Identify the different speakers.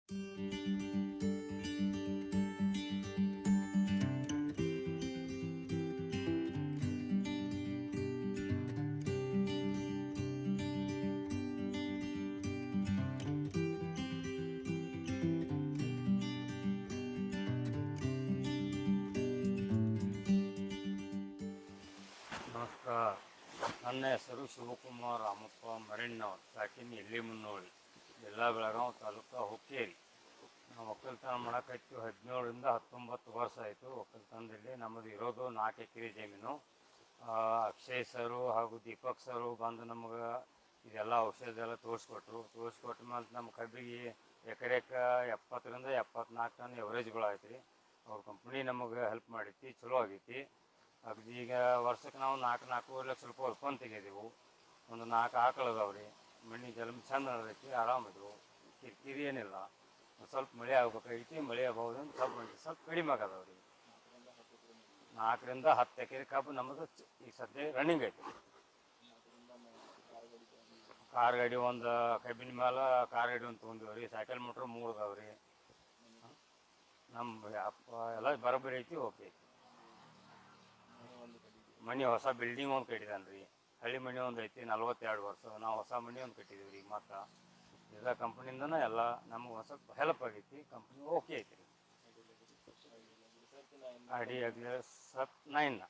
Speaker 1: ನಮಸ್ಕಾರ. ನನ್ನ ಹೆಸರು ಶಿವಕುಮಾರ್ ರಾಮಪ್ಪ ಮರಣ್ಣವ್ರು, ಸಾಕಿನಿ ಎಲ್ಲಿ ಮುನ್ನೋಳಿ, ಜಿಲ್ಲಾ ಬೆಳಗಾವಿ, ತಾಲೂಕು ಹುಕ್ಕೇರಿ. ನಾವು ಒಕ್ಕಲ್ತನ ಮಾಡಕತ್ತು 17ರಿಂದ 19 ವರ್ಷ ಆಯಿತು. ಒಕ್ಕಲ್ತನದಲ್ಲಿ ನಮ್ಮದು ಇರೋದು 4 ಎಕರೆ ಜಮೀನು. ಅಕ್ಷಯ್ ಸರು ಹಾಗೂ ದೀಪಕ್ ಸರು ಬಂದು ನಮಗೆ ಇದೆಲ್ಲ ಔಷಧ ಎಲ್ಲ ತೋರಿಸ್ಕೊಟ್ಟ ಮೇಲೆ ನಮ್ಮ ಕಬ್ಬಿಗೆ ಎಕರೆಕ್ಕೆ 70ರಿಂದ 74 ಟನ್ ಎವರೇಜ್ಗಳು ಆಯ್ತು ರೀ. ಅವ್ರ ಕಂಪ್ನಿ ನಮಗೆ ಹೆಲ್ಪ್ ಮಾಡೈತಿ, ಚಲೋ ಆಗೈತಿ. ಅಗದಿ ಈಗ ವರ್ಷಕ್ಕೆ ನಾವು 4-4.5 ಲಕ್ಷ ರೂಪಾಯಿ ಹೊಲ್ಕೊಂಡು ತೆಗೆದೆವು. ಒಂದು 4 ಆಕಳು ಅದಾವ್ರಿ. ಮಣ್ಣಿ ಜಲಮ್ ಚಂದ ನಡೆದೈತಿ, ಆರಾಮಿದ್ವು, ಕಿರಿಕಿರಿ ಏನಿಲ್ಲ. ಸ್ವಲ್ಪ ಮಳೆ ಆಗ್ಬೇಕಾಗೈತಿ, ಮಳೆ ಅಭಾವದಿಂದ ಸ್ವಲ್ಪ ಕಡಿಮೆ ಆಗದವ್ರಿ. 4ರಿಂದ 10 ಎಕರೆ ಕಬ್ಬು ನಮ್ಮದು ಈಗ ಸದ್ಯ ರನ್ನಿಂಗ್ ಐತಿ. ಕಾರ್ ಗಾಡಿ ಒಂದು ಕಬ್ಬಿನ ಮೇಲೆ ಕಾರ್ ಗಾಡಿ ಒಂದು ತೊಗೊಂಡಿವ್ರಿ. ಸೈಕಲ್ ಮೋಟ್ರ್ 3 ಅದಾವ್ರಿ. ನಮ್ಮ ಎಲ್ಲ ಬರೋಬ್ಬರಿ ಐತಿ, ಓಕೆ ಐತಿ. ಮನೆ ಹೊಸ ಬಿಲ್ಡಿಂಗ್ ಒಂದು ಕಟ್ಟಿದಾನೆ ರೀ. ಹಳ್ಳಿ ಮನೆ ಒಂದು ಐತಿ, 42 ವರ್ಷ. ನಾವು ಹೊಸ ಮನೆ ಒಂದು ಕಟ್ಟಿದ್ದೀವಿ ರೀ. ಮತ್ತು ಎಲ್ಲ ಕಂಪ್ನಿಯಿಂದನೇ ಎಲ್ಲ ನಮ್ಗೆ ಒಂದು ಸ್ವಲ್ಪ ಹೆಲ್ಪ್ ಆಗೈತಿ. ಕಂಪ್ನಿ ಓಕೆ ಐತಿ ರೀ. ಅಡಿ ಆಗಲಿ 9